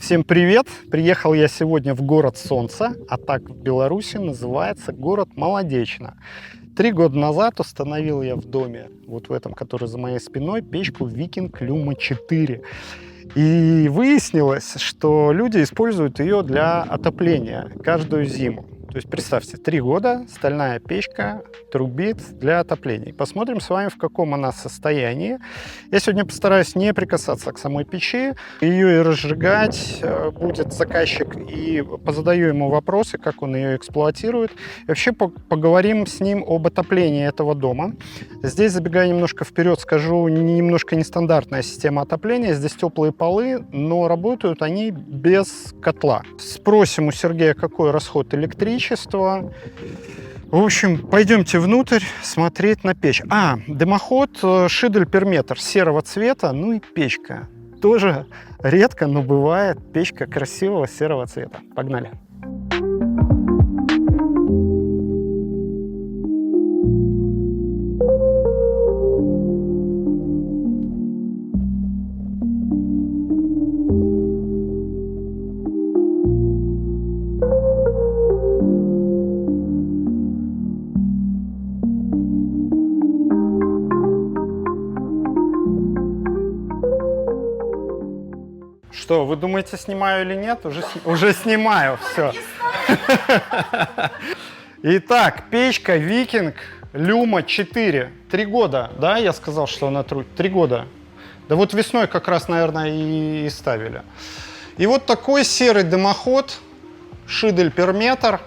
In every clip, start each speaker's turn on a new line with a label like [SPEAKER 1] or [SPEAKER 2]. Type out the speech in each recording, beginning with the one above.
[SPEAKER 1] Всем привет! Приехал я сегодня в город Солнца, а так в Беларуси называется город Молодечно. 3 года назад установил я в доме, вот в этом, который за моей спиной, печку Викинг Люма 4. И выяснилось, что люди используют ее для отопления каждую зиму. То есть представьте, 3 года стальная печка трубит для отопления. Посмотрим с вами, в каком она состоянии. Я сегодня постараюсь не прикасаться к самой печи. Ее и разжигать будет заказчик. И позадаю ему вопросы, как он ее эксплуатирует. И вообще поговорим с ним об отоплении этого дома. Здесь, забегая немножко вперед, скажу, немножко нестандартная система отопления. Здесь теплые полы, но работают они без котла. Спросим у Сергея, какой расход электричества. В общем, пойдемте внутрь смотреть на печь. Дымоход Шидель-Перметр серого цвета, ну и печка. Тоже редко, но бывает печка красивого серого цвета. Погнали. Что, вы думаете, снимаю или нет? Уже снимаю, все. Итак, печка Викинг Люма 4. 3 года, да, я сказал, что она трудит? 3 года. Да вот весной как раз, наверное, и ставили. И вот такой серый дымоход Шидель-Перметр.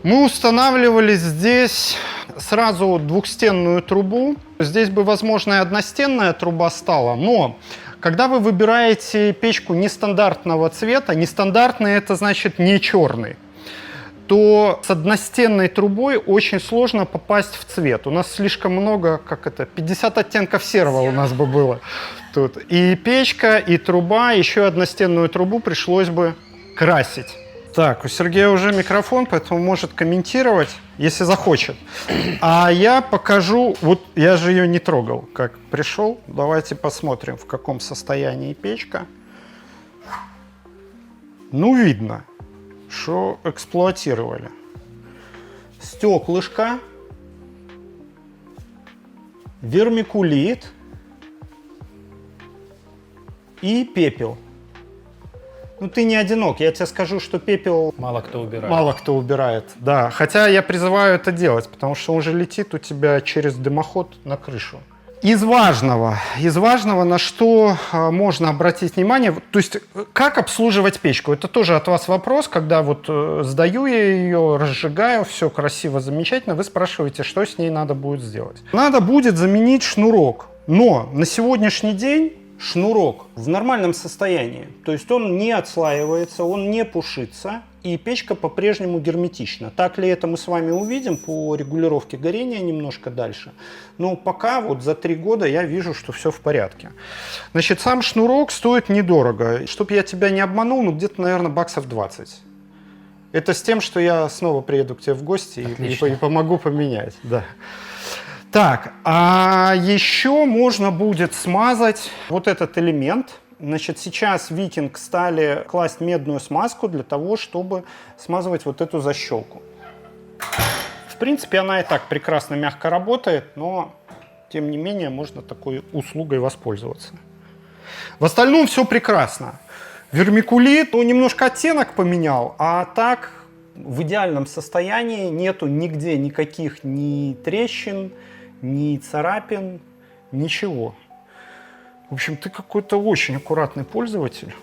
[SPEAKER 1] Мы устанавливали здесь сразу двухстенную трубу. Здесь бы, возможно, и одностенная труба стала, но когда вы выбираете печку нестандартного цвета, нестандартный это значит не черный, то с одностенной трубой очень сложно попасть в цвет. У нас слишком много, 50 оттенков серого у нас бы было тут. И печка, и труба, еще одностенную трубу пришлось бы красить. Так, у Сергея уже микрофон, поэтому может комментировать, если захочет. А я покажу, вот я же ее не трогал, как пришел. Давайте посмотрим, в каком состоянии печка. Ну, видно, что эксплуатировали. Стеклышко, вермикулит и пепел. Ну, ты не одинок. Я тебе скажу, что пепел
[SPEAKER 2] мало кто убирает.
[SPEAKER 1] Мало кто убирает, да. Хотя я призываю это делать, потому что он же летит у тебя через дымоход на крышу. Из важного, на что можно обратить внимание, то есть как обслуживать печку. Это тоже от вас вопрос, когда вот сдаю я ее, разжигаю, все красиво, замечательно. Вы спрашиваете, что с ней надо будет сделать. Надо будет заменить шнурок, но на сегодняшний день шнурок в нормальном состоянии, то есть он не отслаивается, он не пушится, и печка по-прежнему герметична. Так ли это мы с вами увидим по регулировке горения немножко дальше. Но пока вот за 3 года я вижу, что все в порядке. Значит, сам шнурок стоит недорого. Чтоб я тебя не обманул, ну где-то, наверное, баксов 20. Это с тем, что я снова приеду к тебе в гости и помогу поменять. Да. Так, а еще можно будет смазать вот этот элемент. Значит, сейчас Викинг стали класть медную смазку для того, чтобы смазывать вот эту защелку. В принципе, она и так прекрасно мягко работает, но, тем не менее, можно такой услугой воспользоваться. В остальном все прекрасно. Вермикулит, немножко оттенок поменял, а так в идеальном состоянии, нету нигде никаких ни трещин, ни царапин, ничего. В общем, ты какой-то очень аккуратный пользователь.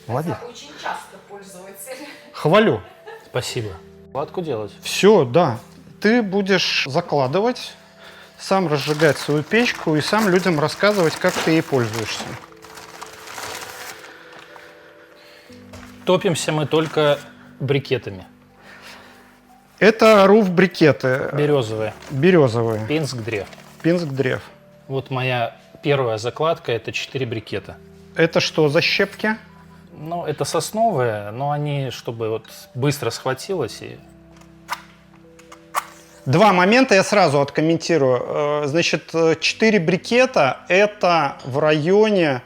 [SPEAKER 1] Молодец.
[SPEAKER 3] Это очень часто пользователь.
[SPEAKER 1] Хвалю.
[SPEAKER 2] Спасибо. Кладку делать?
[SPEAKER 1] Все, да. Ты будешь закладывать, сам разжигать свою печку и сам людям рассказывать, как ты ей пользуешься.
[SPEAKER 2] Топимся мы только брикетами.
[SPEAKER 1] Это руф-брикеты.
[SPEAKER 2] Березовые.
[SPEAKER 1] Березовые.
[SPEAKER 2] Пинск-древ.
[SPEAKER 1] Пинск-древ.
[SPEAKER 2] Вот моя первая закладка, это 4 брикета.
[SPEAKER 1] Это что, защепки?
[SPEAKER 2] Ну, это сосновые, но они, чтобы вот быстро схватилось и...
[SPEAKER 1] 2 момента я сразу откомментирую. Значит, 4 брикета – это в районе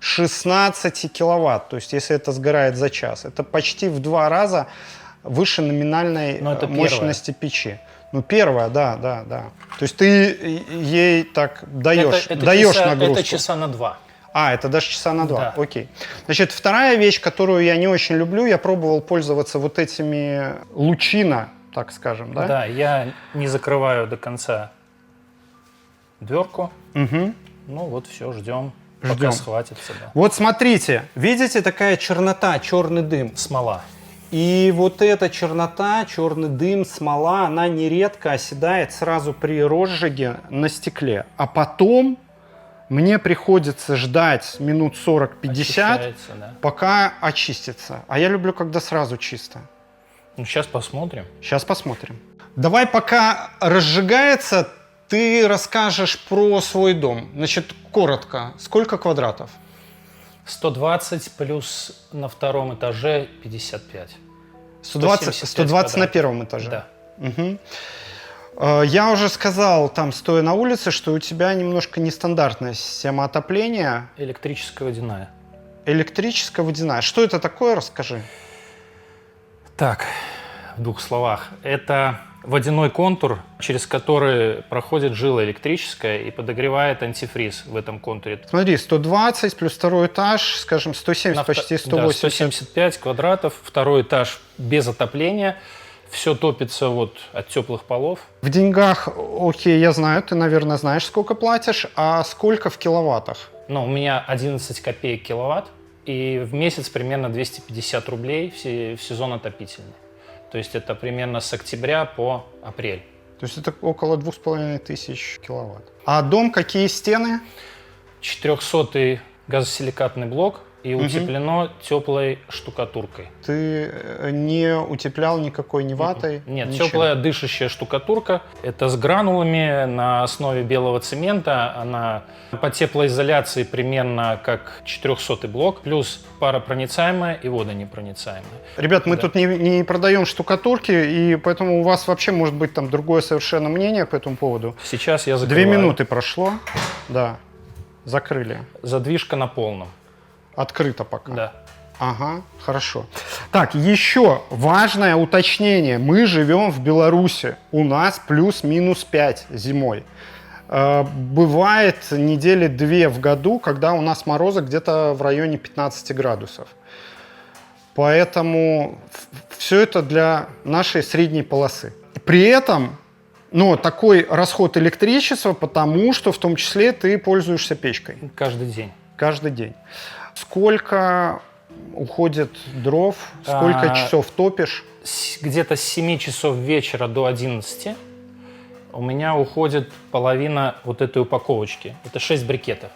[SPEAKER 1] 16 киловатт. То есть если это сгорает за час, это почти в 2 раза выше номинальной
[SPEAKER 2] Но это
[SPEAKER 1] мощности печи. Ну, первая, да. То есть ты ей так даешь нагрузку.
[SPEAKER 2] Это часа на 2.
[SPEAKER 1] Это даже часа на 2,
[SPEAKER 2] Да.
[SPEAKER 1] окей. Значит, вторая вещь, которую я не очень люблю, я пробовал пользоваться вот этими лучино, так скажем, да?
[SPEAKER 2] Да, я не закрываю до конца дверку.
[SPEAKER 1] Угу.
[SPEAKER 2] Ну вот все, ждем,
[SPEAKER 1] Ждем.
[SPEAKER 2] пока схватится. Да.
[SPEAKER 1] Вот смотрите, видите, такая чернота, черный дым.
[SPEAKER 2] Смола.
[SPEAKER 1] И вот эта чернота, черный дым, смола, она нередко оседает сразу при розжиге на стекле. А потом мне приходится ждать минут 40-50,
[SPEAKER 2] Очищается, да.
[SPEAKER 1] пока очистится. А я люблю, когда сразу чисто.
[SPEAKER 2] Ну, сейчас посмотрим.
[SPEAKER 1] Сейчас посмотрим. Давай, пока разжигается, ты расскажешь про свой дом. Значит, коротко, сколько квадратов?
[SPEAKER 2] 120 плюс на втором этаже 55.
[SPEAKER 1] 120 на первом этаже?
[SPEAKER 2] Да.
[SPEAKER 1] Угу. Я уже сказал, там, стоя на улице, что у тебя немножко нестандартная система отопления.
[SPEAKER 2] Электрическая водяная.
[SPEAKER 1] Электрическая водяная. Что это такое, расскажи.
[SPEAKER 2] Так, в 2 словах. Это водяной контур, через который проходит жила электрическая и подогревает антифриз в этом контуре.
[SPEAKER 1] Смотри, 120 плюс второй этаж, скажем, 170, почти 180.
[SPEAKER 2] Да, 175 квадратов, второй этаж без отопления. Все топится вот от теплых полов.
[SPEAKER 1] В деньгах, окей, я знаю, ты, наверное, знаешь, сколько платишь, а сколько в киловаттах?
[SPEAKER 2] Ну, у меня 11 копеек киловатт, и в месяц примерно 250 рублей в сезон отопительный. То есть это примерно с октября по апрель.
[SPEAKER 1] То есть это около 2500 киловатт. А дом какие стены?
[SPEAKER 2] 400-й газосиликатный блок и утеплено теплой штукатуркой.
[SPEAKER 1] Ты не утеплял никакой ни ватой?
[SPEAKER 2] Нет,
[SPEAKER 1] ничем?
[SPEAKER 2] теплая дышащая штукатурка. Это с гранулами на основе белого цемента. Она по теплоизоляции примерно как 400-й блок, плюс паропроницаемая и водонепроницаемая.
[SPEAKER 1] Ребят, мы
[SPEAKER 2] Да.
[SPEAKER 1] тут не продаем штукатурки, и поэтому у вас вообще может быть там другое совершенно мнение по этому поводу.
[SPEAKER 2] Сейчас я
[SPEAKER 1] 2
[SPEAKER 2] закрываю.
[SPEAKER 1] минуты прошло. Да, закрыли.
[SPEAKER 2] Задвижка на полном.
[SPEAKER 1] Открыто пока.
[SPEAKER 2] Да.
[SPEAKER 1] Ага, хорошо. Так, еще важное уточнение. Мы живем в Беларуси. У нас плюс-минус 5 зимой. Бывает недели 2 в году, когда у нас морозы где-то в районе 15 градусов. Поэтому все это для нашей средней полосы. При этом, такой расход электричества, потому что в том числе ты пользуешься печкой
[SPEAKER 2] Каждый день.
[SPEAKER 1] каждый день. Сколько уходит дров, сколько часов топишь?
[SPEAKER 2] Где-то с 7 часов вечера до 11 у меня уходит половина вот этой упаковочки. Это 6 брикетов.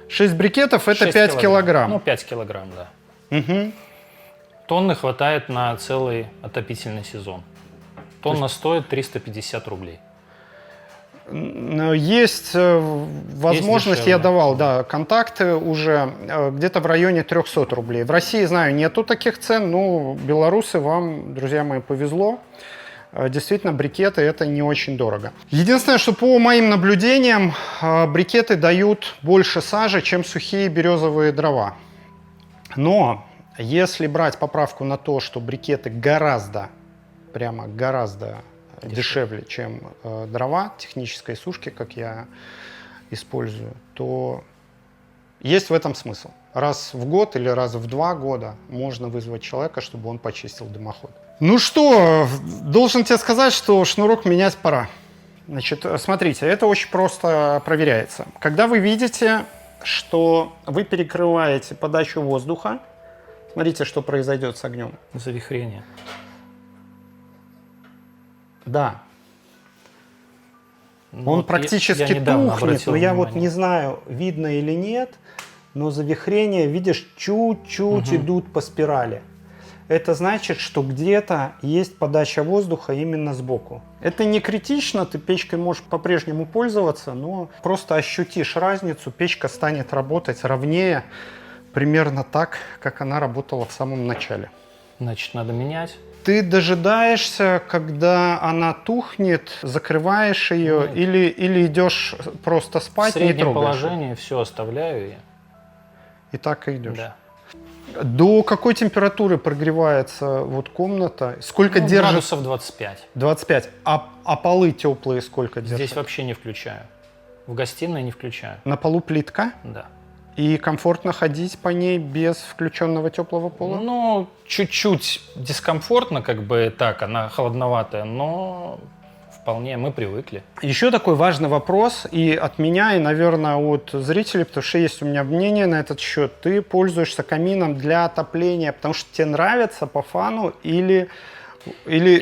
[SPEAKER 1] 6 брикетов – это
[SPEAKER 2] 6
[SPEAKER 1] 5 килограмм.
[SPEAKER 2] Ну, 5 килограмм, да.
[SPEAKER 1] Угу.
[SPEAKER 2] Тонны хватает на целый отопительный сезон. Тонна стоит 350 рублей.
[SPEAKER 1] Есть возможность,
[SPEAKER 2] дешевле.
[SPEAKER 1] я давал, контакты уже где-то в районе 300 рублей. В России, знаю, нету таких цен, но белорусы, вам, друзья мои, повезло. Действительно, брикеты – это не очень дорого. Единственное, что по моим наблюдениям, брикеты дают больше сажи, чем сухие березовые дрова. Но если брать поправку на то, что брикеты гораздо дешевле, чем дрова технической сушки, как я использую, то есть в этом смысл. Раз в год или раз в 2 года можно вызвать человека, чтобы он почистил дымоход. Ну что, должен тебе сказать, что шнурок менять пора. Значит, смотрите, это очень просто проверяется. Когда вы видите, что вы перекрываете подачу воздуха, смотрите, что произойдет с огнем.
[SPEAKER 2] Завихрение.
[SPEAKER 1] Да,
[SPEAKER 2] Ну,
[SPEAKER 1] он
[SPEAKER 2] вот
[SPEAKER 1] практически
[SPEAKER 2] я недавно
[SPEAKER 1] тухнет,
[SPEAKER 2] обратил
[SPEAKER 1] но я вот
[SPEAKER 2] внимание.
[SPEAKER 1] не знаю, видно или нет, но завихрения, видишь, чуть-чуть идут по спирали. Это значит, что где-то есть подача воздуха именно сбоку. Это не критично, ты печкой можешь по-прежнему пользоваться, но просто ощутишь разницу, печка станет работать ровнее, примерно так, как она работала в самом начале.
[SPEAKER 2] Значит, надо менять.
[SPEAKER 1] Ты дожидаешься, когда она тухнет, закрываешь ее,
[SPEAKER 2] Нет.
[SPEAKER 1] или идешь просто
[SPEAKER 2] В
[SPEAKER 1] спать, не
[SPEAKER 2] среднем
[SPEAKER 1] трогаешь?
[SPEAKER 2] положении все оставляю я.
[SPEAKER 1] и так и идешь.
[SPEAKER 2] Да.
[SPEAKER 1] До какой температуры прогревается вот комната? Сколько
[SPEAKER 2] Ну,
[SPEAKER 1] держит?
[SPEAKER 2] градусов 25.
[SPEAKER 1] 25. А полы теплые сколько держат?
[SPEAKER 2] Здесь вообще не включаю. В гостиной не включаю.
[SPEAKER 1] На полу плитка?
[SPEAKER 2] Да.
[SPEAKER 1] И комфортно ходить по ней без включенного теплого пола?
[SPEAKER 2] Ну, чуть-чуть дискомфортно, как бы так, она холодноватая, но вполне мы привыкли.
[SPEAKER 1] Еще такой важный вопрос и от меня, и, наверное, от зрителей, потому что есть у меня мнение на этот счет. Ты пользуешься камином для отопления, потому что тебе нравится по фану
[SPEAKER 2] И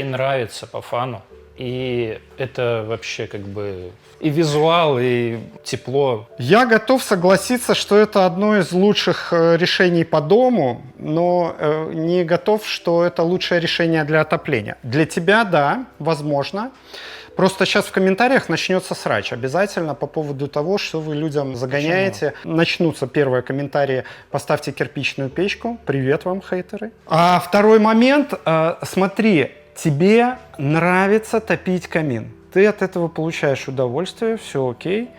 [SPEAKER 2] нравится по фану. И это вообще как бы и визуал, и тепло.
[SPEAKER 1] Я готов согласиться, что это одно из лучших решений по дому, но не готов, что это лучшее решение для отопления. Для тебя, да, возможно. Просто сейчас в комментариях начнется срач обязательно по поводу того, что вы людям загоняете. Почему? Начнутся первые комментарии: поставьте кирпичную печку. Привет вам, хейтеры. А второй момент, смотри, тебе нравится топить камин. Ты от этого получаешь удовольствие, все окей.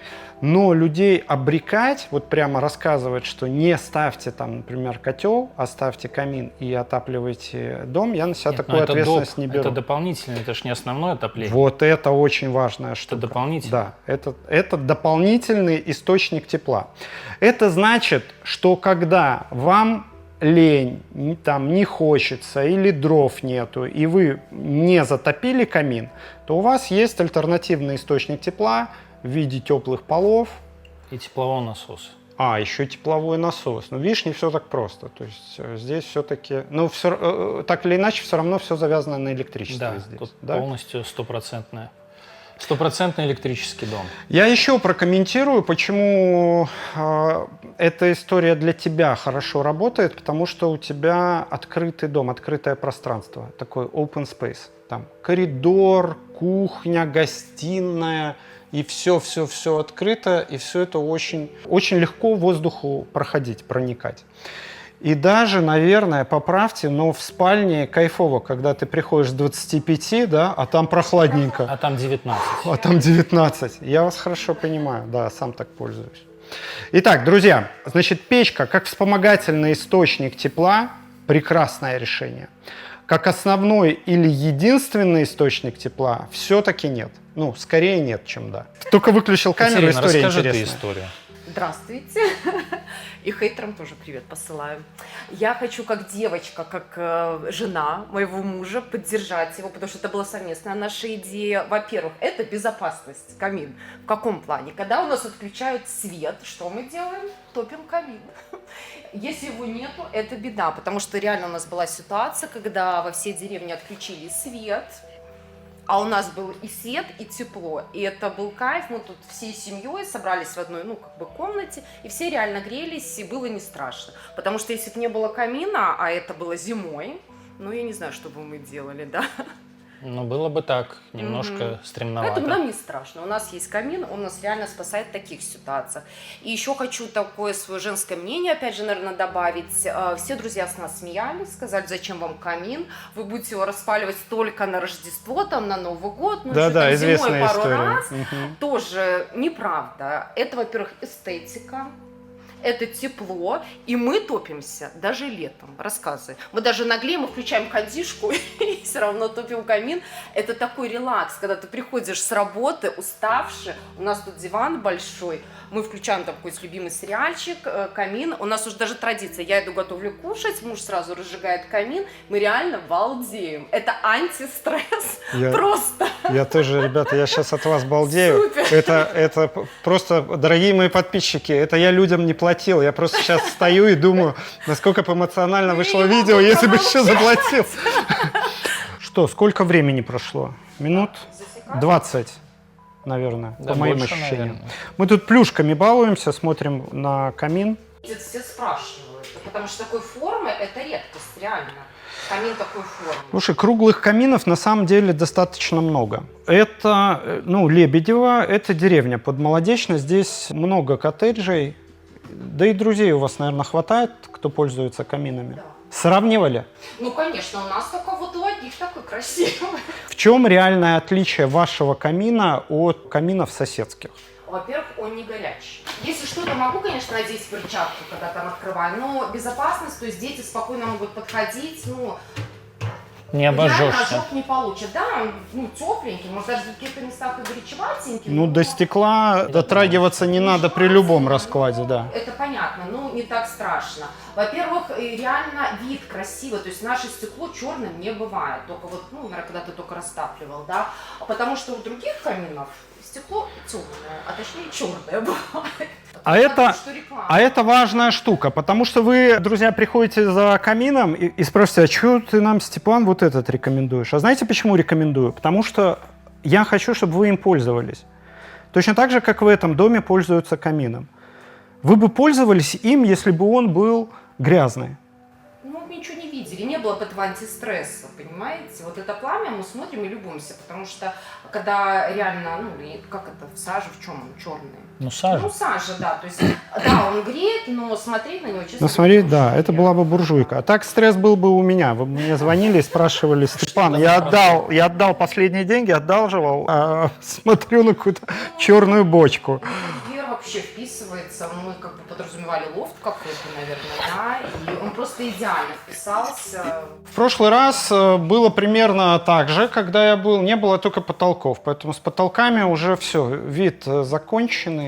[SPEAKER 1] Но людей обрекать, вот прямо рассказывать, что не ставьте там, например, котел, а ставьте камин и отапливайте дом, я на себя такую ответственность не беру.
[SPEAKER 2] Это дополнительно, это же не основное отопление.
[SPEAKER 1] Вот это очень важная штука.
[SPEAKER 2] Это дополнительно.
[SPEAKER 1] Да, это дополнительный источник тепла. Это значит, что когда вам лень, там не хочется или дров нету, и вы не затопили камин, то у вас есть альтернативный источник тепла в виде теплых полов.
[SPEAKER 2] И теплового насоса.
[SPEAKER 1] А, еще тепловой насос. Ну, видишь, не все так просто. То есть здесь все-таки, ну, так или иначе, все равно все завязано на электричестве
[SPEAKER 2] Да,
[SPEAKER 1] здесь.
[SPEAKER 2] тут
[SPEAKER 1] Да?
[SPEAKER 2] полностью стопроцентный электрический дом.
[SPEAKER 1] Я еще прокомментирую, почему эта история для тебя хорошо работает, потому что у тебя открытый дом, открытое пространство, такой open space. Там коридор, кухня, гостиная, и все открыто, и все это очень, очень легко воздуху проходить, проникать. И даже, наверное, поправьте, но в спальне кайфово, когда ты приходишь с 25, да, а там прохладненько.
[SPEAKER 2] А там 19.
[SPEAKER 1] А там 19. Я вас хорошо понимаю, да, сам так пользуюсь. Итак, друзья, значит, печка как вспомогательный источник тепла – прекрасное решение. Как основной или единственный источник тепла все-таки нет. Ну, скорее нет, чем да. Только выключил камеру,
[SPEAKER 2] Екатерина,
[SPEAKER 1] история
[SPEAKER 2] расскажи
[SPEAKER 1] интересная.
[SPEAKER 2] ты историю.
[SPEAKER 3] Здравствуйте. И хейтерам тоже привет посылаю. Я хочу как девочка, как жена моего мужа поддержать его, потому что это была совместная наша идея. Во-первых, это безопасность, камин. В каком плане? Когда у нас отключают свет, что мы делаем? Топим камин. Если его нету, это беда, потому что реально у нас была ситуация, когда во всей деревне отключили свет, а у нас был и свет, и тепло. И это был кайф. Мы тут всей семьей собрались в одной, комнате, и все реально грелись, и было не страшно. Потому что если бы не было камина, а это было зимой, я не знаю, что бы мы делали, да.
[SPEAKER 2] Ну, было бы так, немножко стремновато.
[SPEAKER 3] Поэтому нам не страшно. У нас есть камин, он нас реально спасает в таких ситуациях. И еще хочу такое свое женское мнение, опять же, наверное, добавить. Все друзья с нас смеялись, сказали, зачем вам камин? Вы будете его распаливать только на Рождество, там, на Новый год.
[SPEAKER 1] Да, известная
[SPEAKER 3] зимой пару
[SPEAKER 1] история.
[SPEAKER 3] раз. Тоже неправда. Это, во-первых, эстетика. Это тепло, и мы топимся даже летом, рассказываю. Мы даже наглеем, мы включаем кондишку и все равно топим камин. Это такой релакс, когда ты приходишь с работы, уставший, у нас тут диван большой, мы включаем там какой-то любимый сериальчик, камин, у нас уже даже традиция, я иду готовлю кушать, муж сразу разжигает камин, мы реально балдеем. Это антистресс, просто.
[SPEAKER 1] Я тоже, ребята, я сейчас от вас балдею. Это просто, дорогие мои подписчики, это я людям не платил. Я просто сейчас стою и думаю, насколько бы эмоционально вышло видео, если бы еще заплатил. Что, сколько времени прошло? Минут 20, наверное,
[SPEAKER 2] Да,
[SPEAKER 1] по моим
[SPEAKER 2] больше,
[SPEAKER 1] ощущениям.
[SPEAKER 2] наверное.
[SPEAKER 1] Мы тут плюшками балуемся, смотрим на камин.
[SPEAKER 3] Все спрашивают, потому что такой формы это редкость, реально. Камин такой формы.
[SPEAKER 1] Слушай, круглых каминов на самом деле достаточно много. Это, Лебедево, это деревня Подмолодечно, здесь много коттеджей. Да и друзей у вас, наверное, хватает, кто пользуется каминами?
[SPEAKER 3] Да.
[SPEAKER 1] Сравнивали?
[SPEAKER 3] Конечно, у нас только вот у одних такой красивый.
[SPEAKER 1] В чем реальное отличие вашего камина от каминов соседских?
[SPEAKER 3] Во-первых, он не горячий. Если что-то могу, конечно, надеть перчатку, когда там открываю, но безопасность, то есть дети спокойно могут подходить, ну,
[SPEAKER 2] Не
[SPEAKER 3] реально
[SPEAKER 2] обожжешься.
[SPEAKER 3] ожог не получат. Да, он, ну, тепленький, может даже в каких-то местах и горячеватенький.
[SPEAKER 1] Ну, до стекла дотрагиваться не надо при любом раскладе, да.
[SPEAKER 3] Это понятно, но не так страшно. Во-первых, реально вид красивый, то есть наше стекло черным не бывает, только вот, ну, наверное, когда ты только растапливал, да, потому что у других каминов стекло темное, а точнее черное бывает.
[SPEAKER 1] А это важная штука, потому что вы, друзья, приходите за камином и спрашиваете, а что ты нам, Степан, вот этот рекомендуешь? А знаете, почему рекомендую? Потому что я хочу, чтобы вы им пользовались. Точно так же, как в этом доме пользуются камином. Вы бы пользовались им, если бы он был грязный.
[SPEAKER 3] Ну, мы ничего не видели, не было бы этого антистресса, понимаете? Вот это пламя мы смотрим и любуемся, потому что когда реально, ну, и как это, в саже, в чем он, черный?
[SPEAKER 2] Ну, сажа.
[SPEAKER 3] Ну, сажа, да, то есть, да, он греет, но смотреть на него, честно
[SPEAKER 1] Ну, смотреть, да,
[SPEAKER 3] говоря,
[SPEAKER 1] это была бы буржуйка. А так стресс был бы у меня. Вы бы мне звонили и спрашивали, Степан, я отдал последние деньги, одалживал, а смотрю на какую-то черную бочку.
[SPEAKER 3] Интерьер вообще вписывается, мы как бы подразумевали лофт какой-то, наверное, да, и он просто идеально вписался.
[SPEAKER 1] В прошлый раз было примерно так же, когда я был, не было только потолков, поэтому с потолками уже все, вид законченный.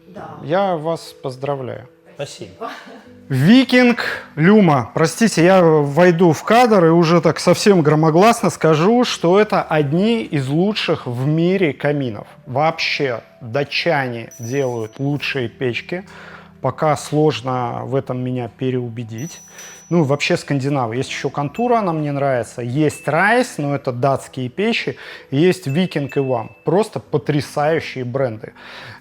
[SPEAKER 3] Да.
[SPEAKER 1] Я вас поздравляю.
[SPEAKER 2] Спасибо.
[SPEAKER 1] Викинг Люма. Простите, я войду в кадр и уже так совсем громогласно скажу, что это одни из лучших в мире каминов. Вообще, датчане делают лучшие печки. Пока сложно в этом меня переубедить. Ну, вообще скандинавы. Есть еще Контура, она мне нравится. Есть Райс, но это датские печи. Есть Викинг и Вам. Просто потрясающие бренды.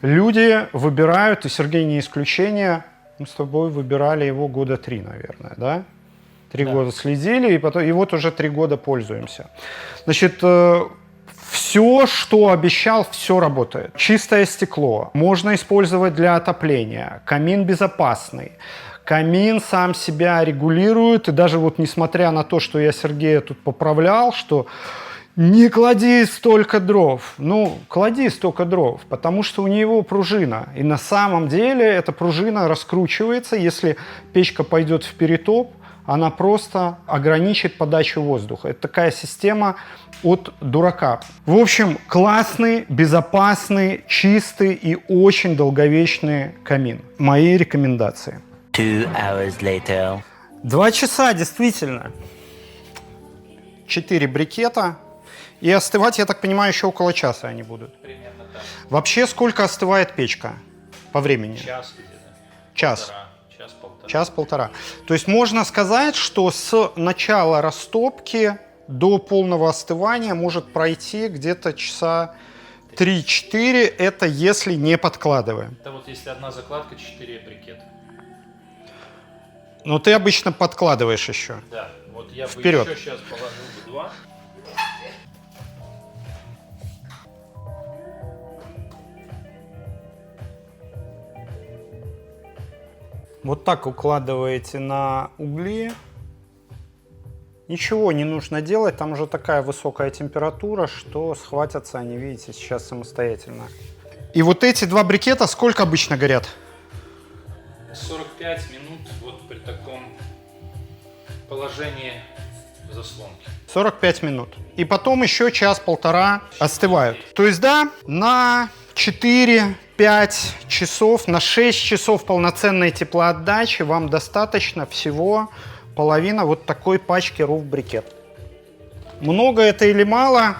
[SPEAKER 1] Люди выбирают, и Сергей не исключение. Мы с тобой выбирали его года 3, наверное, да? 3 года следили, и вот уже 3 года пользуемся. Значит, все, что обещал, все работает. Чистое стекло. Можно использовать для отопления. Камин безопасный. Камин сам себя регулирует. И даже вот несмотря на то, что я Сергея тут поправлял, что не клади столько дров. Ну, клади столько дров, потому что у него пружина. И на самом деле эта пружина раскручивается. Если печка пойдет в перетоп, она просто ограничит подачу воздуха. Это такая система от дурака. В общем, классный, безопасный, чистый и очень долговечный камин. Мои рекомендации.
[SPEAKER 4] 2 hours later.
[SPEAKER 1] 2 часа, действительно. 4 брикета. И остывать, я так понимаю, еще около часа они будут.
[SPEAKER 2] Примерно так.
[SPEAKER 1] Вообще, сколько остывает печка по времени?
[SPEAKER 2] Час где-то.
[SPEAKER 1] Час.
[SPEAKER 2] Час-полтора.
[SPEAKER 1] Час-полтора. То есть можно сказать, что с начала растопки до полного остывания может пройти где-то часа 3-4. Это если не подкладываем.
[SPEAKER 2] Это вот если одна закладка, 4 брикета.
[SPEAKER 1] Но ты обычно подкладываешь еще.
[SPEAKER 2] Да, вот я
[SPEAKER 1] Вперед.
[SPEAKER 2] бы еще сейчас положил бы 2.
[SPEAKER 1] Вот так укладываете на угли. Ничего не нужно делать, там уже такая высокая температура, что схватятся они, видите, сейчас самостоятельно. И вот эти 2 брикета сколько обычно горят?
[SPEAKER 2] 45 минут вот при таком положении заслонки.
[SPEAKER 1] 45 минут. И потом еще час-полтора остывают. То есть, да, на 4-5 часов, на 6 часов полноценной теплоотдачи вам достаточно всего половина вот такой пачки руф-брикет. Много это или мало?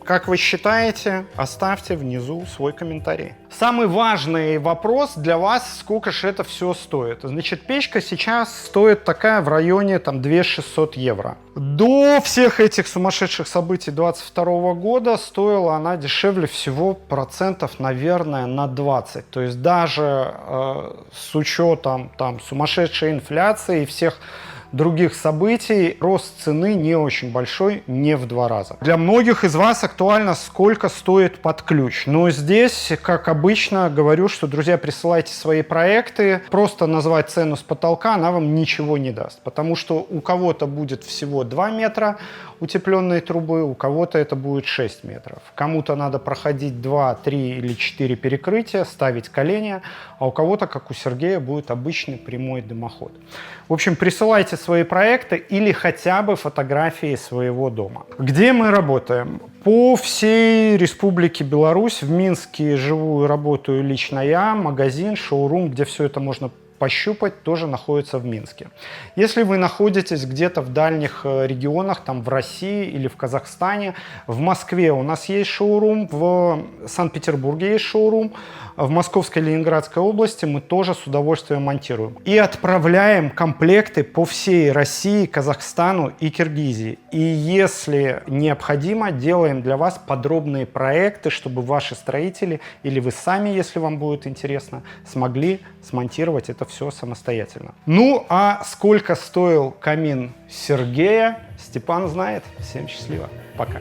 [SPEAKER 1] Как вы считаете, оставьте внизу свой комментарий. Самый важный вопрос для вас, сколько же это все стоит. Значит, печка сейчас стоит такая в районе там 2600 евро. До всех этих сумасшедших событий 22 года стоила она дешевле всего процентов, наверное, на 20. То есть даже с учетом там сумасшедшей инфляции и всех других событий, рост цены не очень большой, не в 2 раза. Для многих из вас актуально, сколько стоит под ключ. Но здесь, как обычно, говорю, что, друзья, присылайте свои проекты. Просто назвать цену с потолка, она вам ничего не даст. Потому что у кого-то будет всего 2 метра, утепленной трубы, у кого-то это будет 6 метров. Кому-то надо проходить 2, 3 или 4 перекрытия, ставить колени, а у кого-то, как у Сергея, будет обычный прямой дымоход. В общем, присылайте свои проекты или хотя бы фотографии своего дома. Где мы работаем? По всей Республике Беларусь. В Минске живу и работаю лично я. Магазин, шоурум, где все это можно пощупать, тоже находится в Минске. Если вы находитесь где-то в дальних регионах, там в России или в Казахстане, в Москве у нас есть шоурум, в Санкт-Петербурге есть шоурум, в Московской и Ленинградской области мы тоже с удовольствием монтируем. И отправляем комплекты по всей России, Казахстану и Киргизии. И если необходимо, делаем для вас подробные проекты, чтобы ваши строители или вы сами, если вам будет интересно, смогли смонтировать это все самостоятельно. Ну, а сколько стоил камин Сергея, Степан знает. Всем счастливо. Пока.